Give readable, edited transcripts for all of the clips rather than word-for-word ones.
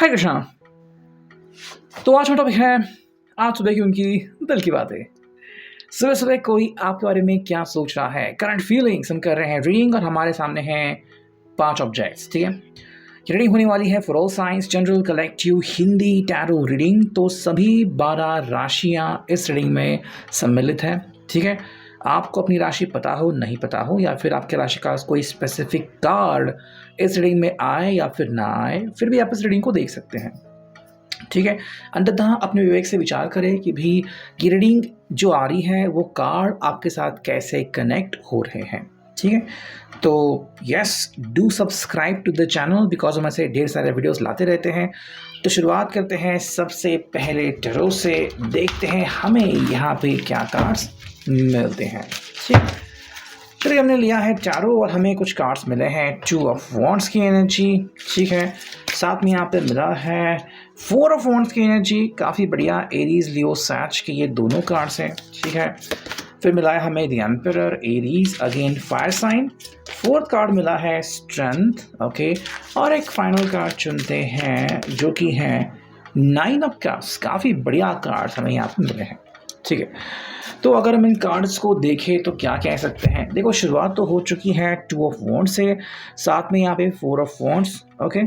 हाय कृष्णा। तो आज का टॉपिक है आज सुबह की उनकी दिल की बातें। सुबह सुबह कोई आपके बारे में क्या सोच रहा है, करंट फीलिंग्स हम कर रहे हैं रीडिंग और हमारे सामने हैं 5 ऑब्जेक्ट्स। ठीक है, ये रीडिंग होने वाली है for all science, general, collective, Hindi, tarot reading. तो सभी 12 राशियां इस रीडिंग में सम्मिलित है। ठीक है, आपको अपनी राशि पता हो नहीं पता हो या फिर आपके राशि का कोई स्पेसिफिक कार्ड इस रीडिंग में आए या फिर ना आए, फिर भी आप इस रीडिंग को देख सकते हैं। ठीक है, अंततः अपने विवेक से विचार करें कि भी ये रीडिंग जो आ रही है वो कार्ड आपके साथ कैसे कनेक्ट हो रहे हैं। ठीक है, तो yes, do subscribe to the channel because हम ऐसे ढेर सारे वीडियोस लाते रहते हैं। तो शुरुआत करते हैं सबसे पहले टैरो से, देखते हैं हमें यहाँ पे क्या कार्ड्स मिलते हैं। ठीक, चलिए हमने लिया है टैरो और हमें कुछ कार्ड्स मिले हैं 2 ऑफ वॉन्ड्स की एनर्जी। ठीक है, साथ में यहाँ पे मिला है 4 ऑफ वॉन्ड्स की एनर्जी, काफ़ी बढ़िया, एरीज, लियो, सैच के ये दोनों कार्ड्स हैं। ठीक है, फिर मिला है हमें the emperor, Aries, again fire sign. 4th card मिला है स्ट्रेंथ। ओके, और एक फाइनल कार्ड चुनते हैं जो कि है 9 ऑफ कप्स। काफ़ी बढ़िया कार्ड्स हमें यहाँ पे मिले हैं। ठीक है, तो अगर हम इन कार्ड्स को देखें तो क्या कह सकते हैं। देखो, शुरुआत तो हो चुकी है 2 ऑफ वॉन्ड्स से, साथ में यहाँ पे 4 ऑफ वॉन्ड्स। ओके,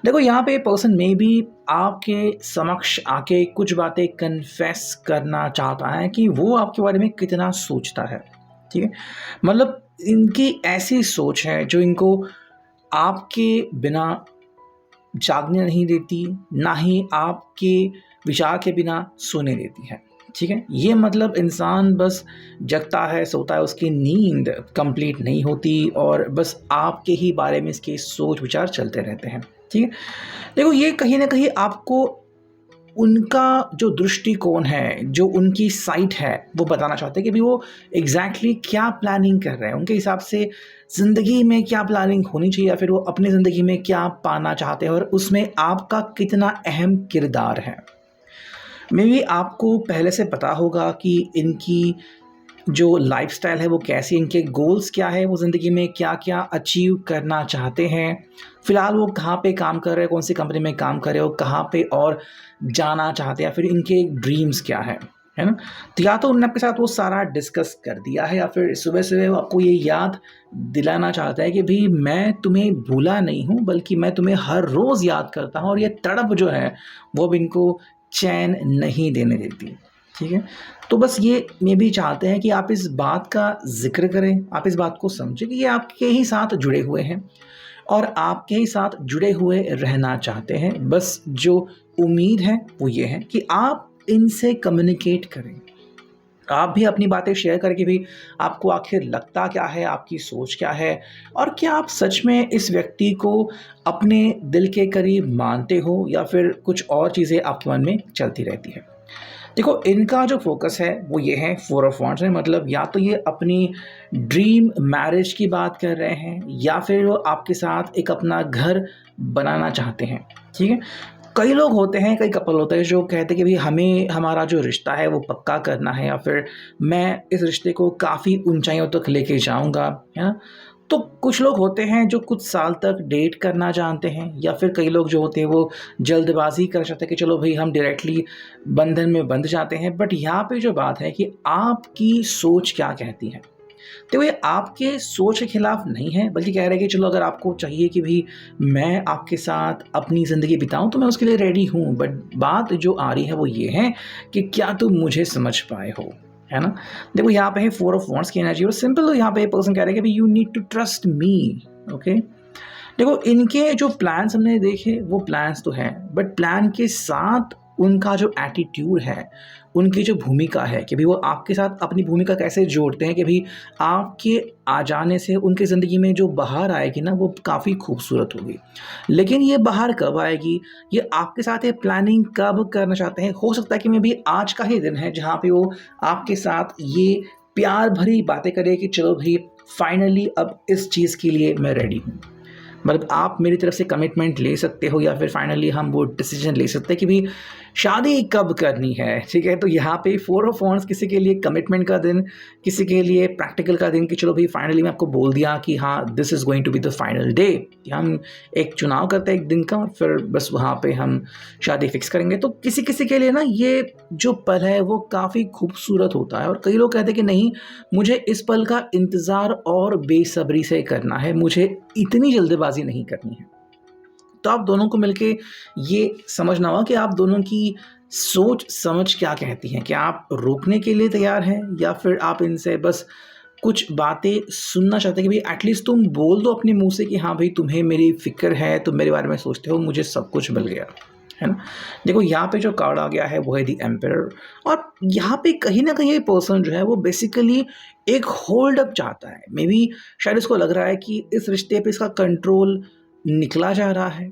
देखो यहाँ पे पर्सन में भी आपके समक्ष आके कुछ बातें कन्फेस करना चाहता है कि वो आपके बारे में कितना सोचता है। ठीक है, मतलब इनकी ऐसी सोच है जो इनको आपके बिना जागने नहीं देती, ना ही आपके विचार के बिना सोने देती है। ठीक है, ये मतलब इंसान बस जगता है, सोता है, उसकी नींद कंप्लीट नहीं होती और बस आपके ही बारे में इसके सोच विचार चलते रहते हैं। ठीक है, देखो ये कहीं ना कहीं आपको उनका जो दृष्टिकोण है, जो उनकी साइट है, वो बताना चाहते हैं कि भी वो एग्जैक्टली क्या प्लानिंग कर रहे हैं, उनके हिसाब से ज़िंदगी में क्या प्लानिंग होनी चाहिए या फिर वो अपनी ज़िंदगी में क्या पाना चाहते हैं और उसमें आपका कितना अहम किरदार है। मे बी आपको पहले से पता होगा कि इनकी जो लाइफस्टाइल है वो कैसी, इनके गोल्स क्या है, वो ज़िंदगी में क्या क्या अचीव करना चाहते हैं, फ़िलहाल वो कहाँ पे काम कर रहे हैं, कौन सी कंपनी में काम कर रहे हो, कहाँ पे और जाना चाहते हैं, फिर इनके ड्रीम्स क्या है ना। तो या तो उन्होंने आपके साथ वो सारा डिस्कस कर दिया है या फिर सुबह सुबह वो आपको ये याद दिलाना चाहता है कि भाई मैं तुम्हें भूला नहीं हूँ, बल्कि मैं तुम्हें हर रोज़ याद करता हूँ और ये तड़प जो है वो अब इनको चैन नहीं देने देती। ठीक है, तो बस ये मैं भी चाहते हैं कि आप इस बात का जिक्र करें, आप इस बात को समझें कि ये आपके ही साथ जुड़े हुए हैं और आपके ही साथ जुड़े हुए रहना चाहते हैं। बस जो उम्मीद है वो ये है कि आप इनसे कम्युनिकेट करें, आप भी अपनी बातें शेयर करके भी आपको आखिर लगता क्या है, आपकी सोच क्या है और क्या आप सच में इस व्यक्ति को अपने दिल के करीब मानते हो या फिर कुछ और चीज़ें आपके मन में चलती रहती है। देखो, इनका जो फोकस है वो ये है 4 ऑफ वॉन्ड्स है, मतलब या तो ये अपनी ड्रीम मैरिज की बात कर रहे हैं या फिर वो आपके साथ एक अपना घर बनाना चाहते हैं। ठीक है, कई लोग होते हैं, कई कपल होते हैं जो कहते हैं कि भाई हमें हमारा जो रिश्ता है वो पक्का करना है या फिर मैं इस रिश्ते को काफ़ी ऊंचाइयों तक लेके जाऊंगा, है ना। तो कुछ लोग होते हैं जो कुछ साल तक डेट करना जानते हैं या फिर कई लोग जो होते हैं वो जल्दबाजी कर सकते हैं कि चलो भाई हम डायरेक्टली बंधन में बंध जाते हैं। बट यहाँ पे जो बात है कि आपकी सोच क्या कहती है, तो ये आपके सोच के खिलाफ नहीं है, बल्कि कह रहे हैं कि चलो अगर आपको चाहिए कि भाई मैं आपके साथ अपनी ज़िंदगी बिताऊं तो मैं उसके लिए रेडी हूँ। बट बात जो आ रही है वो ये है कि क्या तुम मुझे समझ पाए हो, है ना। देखो यहाँ पे है 4 ऑफ वॉन्ड्स की एनर्जी और सिंपल यहाँ पे पर्सन कह रहे हैं कि you need to trust me. Okay, देखो इनके जो प्लान्स हमने देखे वो प्लान्स तो हैं, बट प्लान के साथ उनका जो एटीट्यूड है, उनकी जो भूमिका है कि भाई वो आपके साथ अपनी भूमिका कैसे जोड़ते हैं कि भाई आपके आ जाने से उनकी ज़िंदगी में जो बहार आएगी ना वो काफ़ी खूबसूरत होगी। लेकिन ये बहार कब आएगी, ये आपके साथ ये प्लानिंग कब करना चाहते हैं। हो सकता है कि मैं भी आज का ही दिन है जहाँ पे वो आपके साथ ये प्यार भरी बातें करें कि चलो भाई फाइनली अब इस चीज़ के लिए मैं रेडी हूँ, मतलब आप मेरी तरफ से कमिटमेंट ले सकते हो या फिर फाइनली हम वो डिसीजन ले सकते हैं कि भाई शादी कब करनी है, ठीक है। तो यहाँ पे 4 ऑफ वॉन्ड्स किसी के लिए कमिटमेंट का दिन, किसी के लिए प्रैक्टिकल का दिन कि चलो भाई फाइनली मैं आपको बोल दिया कि हाँ this is going to be the final day. हम एक चुनाव करते हैं एक दिन का और फिर बस वहाँ पे हम शादी फिक्स करेंगे। तो किसी किसी के लिए ना ये जो पल है वो काफ़ी खूबसूरत होता है और कई लोग कहते हैं कि नहीं, मुझे इस पल का इंतज़ार और बेसब्री से करना है, मुझे इतनी जल्दबाजी नहीं करनी है। तो आप दोनों को मिलके ये समझना होगा कि आप दोनों की सोच समझ क्या कहती हैं। क्या आप रोकने के लिए तैयार हैं या फिर आप इनसे बस कुछ बातें सुनना चाहते हैं कि भाई एटलीस्ट तुम बोल दो अपने मुंह से कि हाँ भाई तुम्हें मेरी फ़िक्र है, तुम मेरे बारे में सोचते हो, मुझे सब कुछ मिल गया, है ना। देखो यहाँ पे जो कार्ड आ गया है वो है द एम्परर और यहाँ पे कहीं ना कहीं ये पर्सन जो है वो बेसिकली एक होल्ड अप चाहता है। मे बी शायद इसको लग रहा है कि इस रिश्ते पे इसका कंट्रोल निकला जा रहा है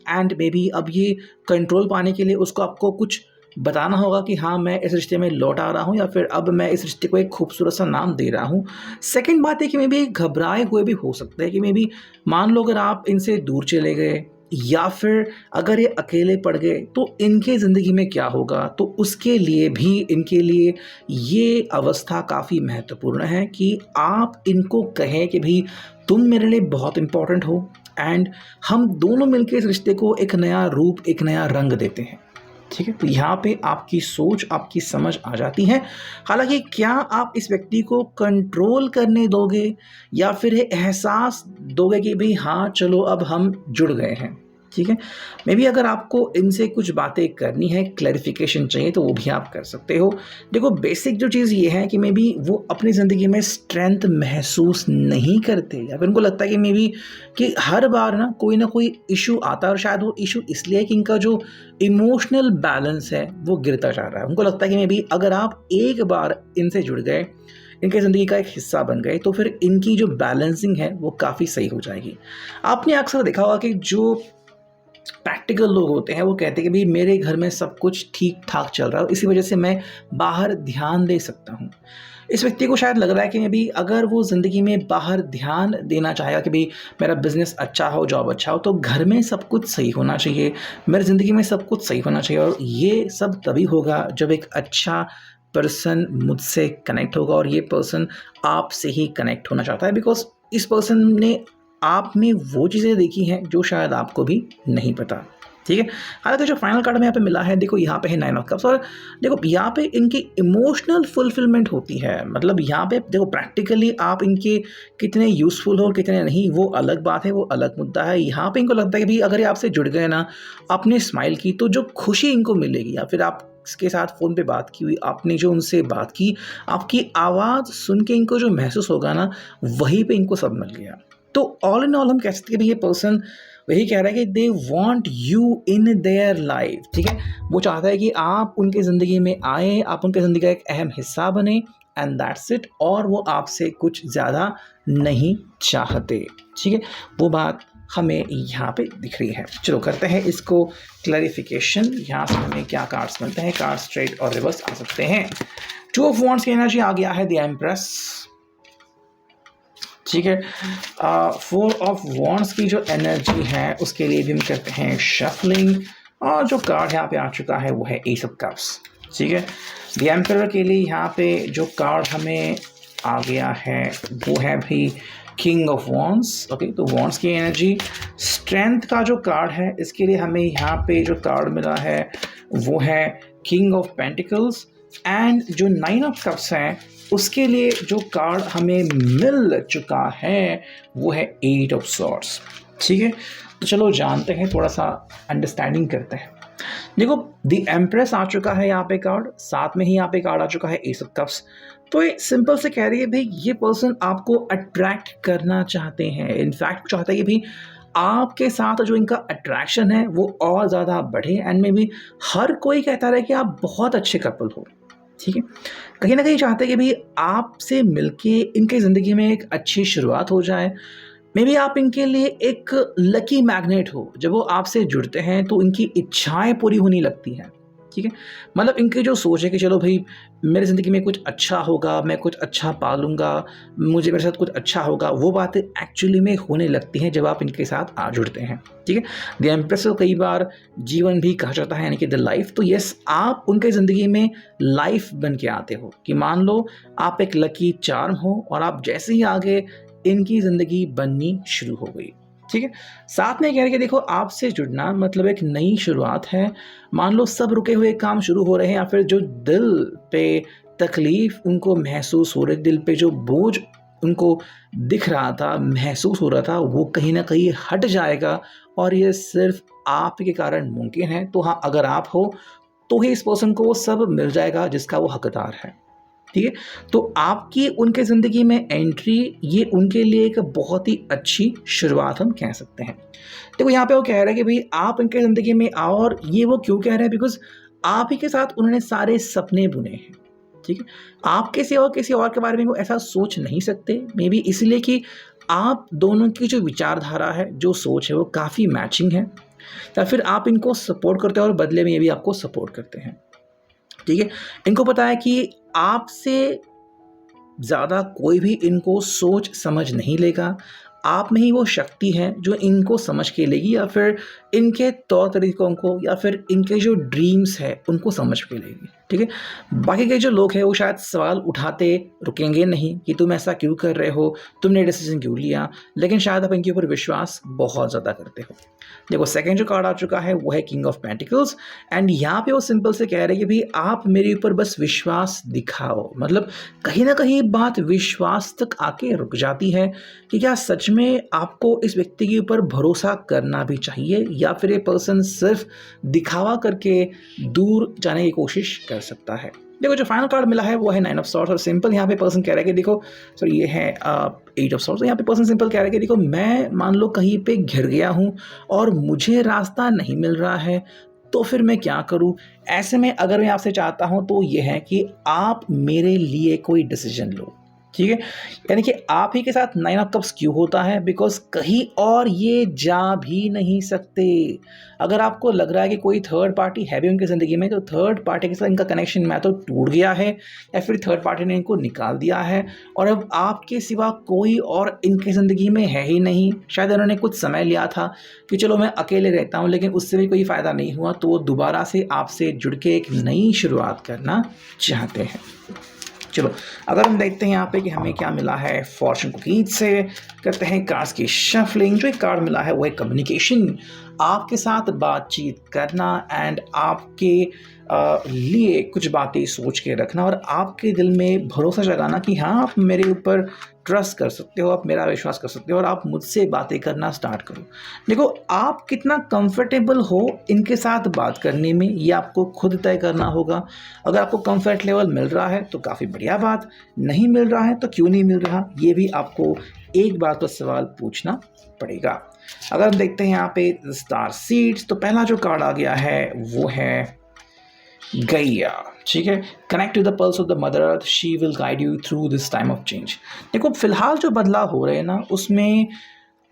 एंड मे बी अब ये कंट्रोल पाने के लिए उसको आपको कुछ बताना होगा कि हाँ मैं इस रिश्ते में लौट आ रहा हूँ या फिर अब मैं इस रिश्ते को एक खूबसूरत सा नाम दे रहा हूँ। सेकंड बात है कि मे बी घबराए हुए भी हो सकते हैं कि मे बी मान लो अगर आप इनसे दूर चले गए या फिर अगर ये अकेले पड़ गए तो इनके ज़िंदगी में क्या होगा। तो उसके लिए भी इनके लिए ये अवस्था काफ़ी महत्वपूर्ण है कि आप इनको कहें कि भाई तुम मेरे लिए बहुत इम्पोर्टेंट हो एंड हम दोनों मिलकर इस रिश्ते को एक नया रूप, एक नया रंग देते हैं, ठीक है। तो यहाँ पे आपकी सोच, आपकी समझ आ जाती है। हालांकि क्या आप इस व्यक्ति को कंट्रोल करने दोगे या फिर ये एहसास दोगे कि भाई हाँ चलो अब हम जुड़ गए हैं, ठीक है। मे बी अगर आपको इनसे कुछ बातें करनी है, क्लैरिफिकेशन चाहिए तो वो भी आप कर सकते हो। देखो बेसिक जो चीज़ ये है कि मे बी वो अपनी ज़िंदगी में स्ट्रेंथ महसूस नहीं करते या फिर उनको लगता है कि मे बी कि हर बार ना कोई इशू आता है और शायद वो इशू इसलिए है कि इनका जो इमोशनल बैलेंस है वो गिरता जा रहा है। उनको लगता है कि मे बी अगर आप एक बार इनसे जुड़ गए, इनके ज़िंदगी का एक हिस्सा बन गए तो फिर इनकी जो बैलेंसिंग है वो काफ़ी सही हो जाएगी। आपने अक्सर देखा होगा कि जो प्रैक्टिकल लोग होते हैं वो कहते हैं कि भाई मेरे घर में सब कुछ ठीक ठाक चल रहा है, इसी वजह से मैं बाहर ध्यान दे सकता हूँ। इस व्यक्ति को शायद लग रहा है कि अभी अगर वो ज़िंदगी में बाहर ध्यान देना चाहेगा कि भाई मेरा बिजनेस अच्छा हो, जॉब अच्छा हो, तो घर में सब कुछ सही होना चाहिए, मेरी ज़िंदगी में सब कुछ सही होना चाहिए। और ये सब तभी होगा जब एक अच्छा पर्सन मुझसे कनेक्ट होगा और ये पर्सन आपसे ही कनेक्ट होना चाहता है बिकॉज इस पर्सन ने आप में वो चीज़ें देखी हैं जो शायद आपको भी नहीं पता, ठीक है। हालांकि जो फाइनल कार्ड में यहाँ पे मिला है, देखो यहाँ पे है 9 ऑफ कप्स और देखो यहाँ पे इनकी इमोशनल फुलफिलमेंट होती है। मतलब यहाँ पे देखो प्रैक्टिकली आप इनके कितने यूज़फुल हो कितने नहीं वो अलग बात है, वो अलग मुद्दा है। यहाँ पे इनको लगता है कि भाई अगर ये आपसे जुड़ गए ना, आपने स्माइल की तो जो खुशी इनको मिलेगी या फिर आप इसके साथ फ़ोन पे बात की हुई, आपने जो उनसे बात की, आपकी आवाज़ सुन के इनको जो महसूस होगा ना, वहीं पे इनको सब मिल गया। तो ऑल इन ऑल हम कह सकते हैं कि ये पर्सन वही कह रहा है कि they want you in their life, ठीक है। वो चाहता है कि आप उनके ज़िंदगी में आए, आप उनके ज़िंदगी का एक अहम हिस्सा बने एंड दैट्स इट। और वो आपसे कुछ ज़्यादा नहीं चाहते, ठीक है। वो बात हमें यहाँ पे दिख रही है। चलो करते हैं इसको क्लैरिफिकेशन। यहाँ से हमें क्या कार्ड्स मिलते हैं। कार्ड स्ट्रेट और रिवर्स आ सकते हैं। 2 ऑफ वॉन्ड्स की एनर्जी आ गया है द एम्प्रेस, ठीक है। 4 ऑफ वॉन्ड्स की जो एनर्जी है उसके लिए भी हम करते हैं शफलिंग और जो कार्ड यहाँ पे आ चुका है वो है एस ऑफ कप्स, ठीक है। द एम्परर के लिए यहाँ पे जो कार्ड हमें आ गया है वो है भी किंग ऑफ वॉन्ड्स, ओके। तो वॉन्ड्स की एनर्जी, स्ट्रेंथ का जो कार्ड है इसके लिए हमें यहाँ पे जो कार्ड मिला है वो है किंग ऑफ पेंटिकल्स एंड जो 9 ऑफ कप्स हैं उसके लिए जो कार्ड हमें मिल चुका है वो है 8 ऑफ सॉर्ड्स, ठीक है। तो चलो जानते हैं, थोड़ा सा अंडरस्टैंडिंग करते हैं। देखो द एम्प्रेस आ चुका है यहाँ पे कार्ड, साथ में ही यहाँ पे कार्ड आ चुका है एस ऑफ कप्स। तो ये सिंपल से कह रही है भाई ये पर्सन आपको अट्रैक्ट करना चाहते हैं। इनफैक्ट चाहता है कि भाई आपके साथ जो इनका अट्रैक्शन है वो और ज़्यादा बढ़े एंड में भी हर कोई कहता रहे कि आप बहुत अच्छे कपल हो, ठीक है। कहीं ना कहीं चाहते हैं कि भाई आपसे मिलके इनके ज़िंदगी में एक अच्छी शुरुआत हो जाए। मे बी आप इनके लिए एक लकी मैग्नेट हो, जब वो आपसे जुड़ते हैं तो इनकी इच्छाएं पूरी होने लगती हैं, ठीक है। मतलब इनकी जो सोच है कि चलो भाई मेरी ज़िंदगी में कुछ अच्छा होगा, मैं कुछ अच्छा पालूँगा, मुझे मेरे साथ कुछ अच्छा होगा, वो बातें एक्चुअली में होने लगती हैं जब आप इनके साथ आ जुड़ते हैं, ठीक है। द एम्प्रेस को कई बार जीवन भी कहा जाता है, यानी कि द लाइफ। तो यस, आप उनके ज़िंदगी में लाइफ बन के आते हो कि मान लो आप एक लकी चार्म हो और आप जैसे ही आगे इनकी ज़िंदगी बननी शुरू हो गई, ठीक है। साथ में कह रहे कि देखो आपसे जुड़ना मतलब एक नई शुरुआत है। मान लो सब रुके हुए काम शुरू हो रहे हैं, या फिर जो दिल पे तकलीफ उनको महसूस हो रही, दिल पे जो बोझ उनको दिख रहा था, महसूस हो रहा था, वो कहीं ना कहीं हट जाएगा और ये सिर्फ आप के कारण मुमकिन है। तो हाँ, अगर आप हो तो ही इस पर्सन को वो सब मिल जाएगा जिसका वो हकदार है, ठीक है। तो आपकी उनके ज़िंदगी में एंट्री ये उनके लिए एक बहुत ही अच्छी शुरुआत हम कह सकते हैं। देखो यहाँ पे वो कह रहे हैं कि भाई आप उनके ज़िंदगी में आओ, और ये वो क्यों कह रहे हैं, बिकॉज आप ही के साथ उन्होंने सारे सपने बुने हैं, ठीक है। आपके सिवा किसी और के बारे में वो ऐसा सोच नहीं सकते, मे बी इसलिए कि आप दोनों की जो विचारधारा है, जो सोच है, वो काफ़ी मैचिंग है, या फिर आप इनको सपोर्ट करते हैं और बदले में ये भी आपको सपोर्ट करते हैं, ठीक है। इनको पता है कि आपसे ज़्यादा कोई भी इनको सोच समझ नहीं लेगा। आप में ही वो शक्ति है जो इनको समझ के लेगी, या फिर इनके तौर तरीकों को, या फिर इनके जो ड्रीम्स है उनको समझ के लेगी, ठीक है। बाकी के जो लोग हैं वो शायद सवाल उठाते रुकेंगे नहीं कि तुम ऐसा क्यों कर रहे हो, तुमने डिसीजन क्यों लिया, लेकिन शायद आप इनके ऊपर विश्वास बहुत ज़्यादा करते हो। देखो सेकंड जो कार्ड आ चुका है वो है किंग ऑफ पेंटिकल्स, एंड यहाँ पे वो सिंपल से कह रहे हैं कि भाई आप मेरे ऊपर बस विश्वास दिखाओ। मतलब कहीं ना कहीं बात विश्वास तक आके रुक जाती है कि क्या सच में आपको इस व्यक्ति के ऊपर भरोसा करना भी चाहिए, या फिर ये पर्सन सिर्फ दिखावा करके दूर जाने की कोशिश कर सकता है। देखो जो फाइनल कार्ड मिला है वो है 9 ऑफ सॉर्ड्स, और सिंपल यहाँ पे पर्सन कह रहा है कि देखो सॉरी ये है 8 ऑफ सॉर्ड्स। यहाँ पे पर्सन सिंपल कह रहा है कि देखो मैं मान लो कहीं पे घिर गया हूँ और मुझे रास्ता नहीं मिल रहा है, तो फिर मैं क्या करूँ। ऐसे में अगर मैं आपसे चाहता हूँ तो ये है कि आप मेरे लिए कोई डिसीजन लो, ठीक है। यानी कि आप ही के साथ 9 ऑफ कप्स क्यों होता है, बिकॉज कहीं और ये जा भी नहीं सकते। अगर आपको लग रहा है कि कोई थर्ड पार्टी है भी उनकी ज़िंदगी में, तो थर्ड पार्टी के साथ इनका कनेक्शन या तो टूट गया है, या फिर थर्ड पार्टी ने इनको निकाल दिया है, और अब आपके सिवा कोई और इनकी ज़िंदगी में है ही नहीं। शायद उन्होंने कुछ समय लिया था कि चलो मैं अकेले रहता हूँ, लेकिन उससे भी कोई फ़ायदा नहीं हुआ, तो वो दोबारा से आपसे जुड़ के एक नई शुरुआत करना चाहते हैं। चलो अगर हम देखते हैं यहाँ पे कि हमें क्या मिला है फॉर्चून कुकीज से, करते हैं कार्ड्स की शफलिंग। जो एक कार्ड मिला है वो है कम्युनिकेशन, आपके साथ बातचीत करना, एंड आपके लिए कुछ बातें सोच के रखना, और आपके दिल में भरोसा जगाना कि हाँ आप मेरे ऊपर ट्रस्ट कर सकते हो, आप मेरा विश्वास कर सकते हो, और आप मुझसे बातें करना स्टार्ट करो। देखो आप कितना कंफर्टेबल हो इनके साथ बात करने में, ये आपको खुद तय करना होगा। अगर आपको कंफर्ट लेवल मिल रहा है तो काफ़ी बढ़िया बात, नहीं मिल रहा है तो क्यों नहीं मिल रहा, ये भी आपको एक बार तो सवाल पूछना पड़ेगा। अगर हम देखते हैं यहाँ पे स्टार सीड्स, तो पहला जो कार्ड आ गया है वो है गैया, ठीक है। Connect to the pulse of the mother earth, she will guide you through this time of change. देखो फिलहाल जो बदलाव हो रहे हैं ना, उसमें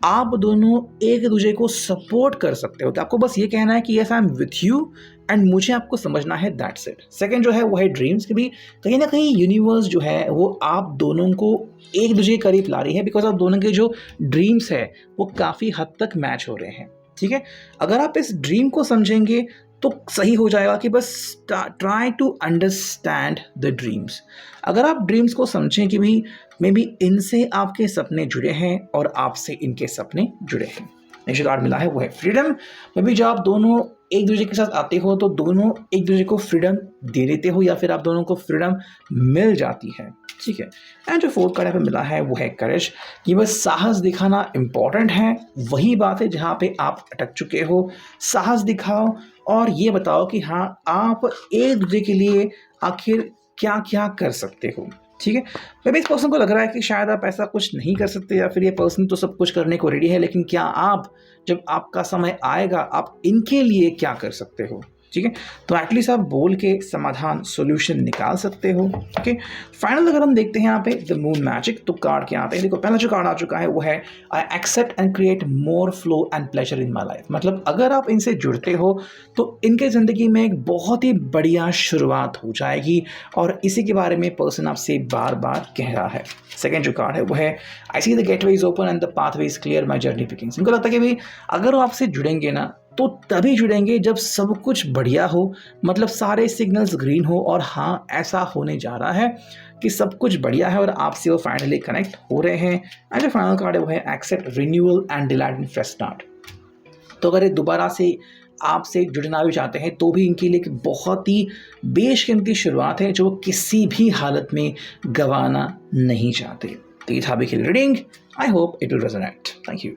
आप दोनों एक दूसरे को सपोर्ट कर सकते हो। तो आपको बस ये कहना है कि yes I am with you and मुझे आपको समझना है, दैट्स इट। सेकंड जो है वो है ड्रीम्स, की भी कहीं ना कहीं यूनिवर्स जो है वो आप दोनों को एक दूसरे के करीब ला रही है, बिकॉज आप दोनों के जो ड्रीम्स है वो काफ़ी हद तक मैच हो रहे हैं, ठीक है। अगर आप इस ड्रीम को समझेंगे तो सही हो जाएगा कि बस try to understand the dreams. अगर आप ड्रीम्स को समझें कि भाई मे बी इनसे आपके सपने जुड़े हैं और आपसे इनके सपने जुड़े हैं। नेक्स्ट कार्ड मिला है वो है फ्रीडम, मे बी जब आप दोनों एक दूसरे के साथ आते हो तो दोनों एक दूसरे को फ्रीडम दे देते हो, या फिर आप दोनों को फ्रीडम मिल जाती है, ठीक है। एंड जो फोर्थ कार्ड पे मिला है वो है करेज, कि बस साहस दिखाना इम्पॉर्टेंट है। वही बात है जहाँ पे आप अटक चुके हो, साहस दिखाओ और ये बताओ कि हाँ आप एक दूसरे के लिए आखिर क्या क्या कर सकते हो, ठीक है। मे बी इस पर्सन को लग रहा है कि शायद आप ऐसा कुछ नहीं कर सकते, या फिर ये पर्सन तो सब कुछ करने को रेडी है, लेकिन क्या आप जब आपका समय आएगा आप इनके लिए क्या कर सकते हो, ठीक है, तो एटलीस्ट आप बोल के समाधान सॉल्यूशन निकाल सकते हो। ओके, फाइनल अगर हम देखते हैं यहाँ पे द मून मैजिक, तो कार्ड क्या आते हैं, देखो पहला जो कार्ड आ चुका है वो है I accept and create more flow and pleasure in my life. मतलब अगर आप इनसे जुड़ते हो तो इनके ज़िंदगी में एक बहुत ही बढ़िया शुरुआत हो जाएगी, और इसी के बारे में पर्सन आपसे बार बार कह रहा है। सेकेंड जो कार्ड है वो है I see the gateway is open and the pathway is clear, my journey begins. इनको लगता है कि भाई अगर वो आपसे जुड़ेंगे ना तो तभी जुड़ेंगे जब सब कुछ बढ़िया हो, मतलब सारे सिग्नल्स ग्रीन हो, और हाँ ऐसा होने जा रहा है कि सब कुछ बढ़िया है और आपसे वो फाइनली कनेक्ट हो रहे हैं। एंड जो फाइनल कार्ड है वो है accept renewal and delight in fresh start. तो अगर ये दोबारा से आपसे जुड़ना भी चाहते हैं तो भी इनके लिए एक बहुत ही बेशकीमती शुरुआत है जो किसी भी हालत में गंवाना नहीं चाहते। तो ये था अभी की reading. I hope it will resonate. Thank you.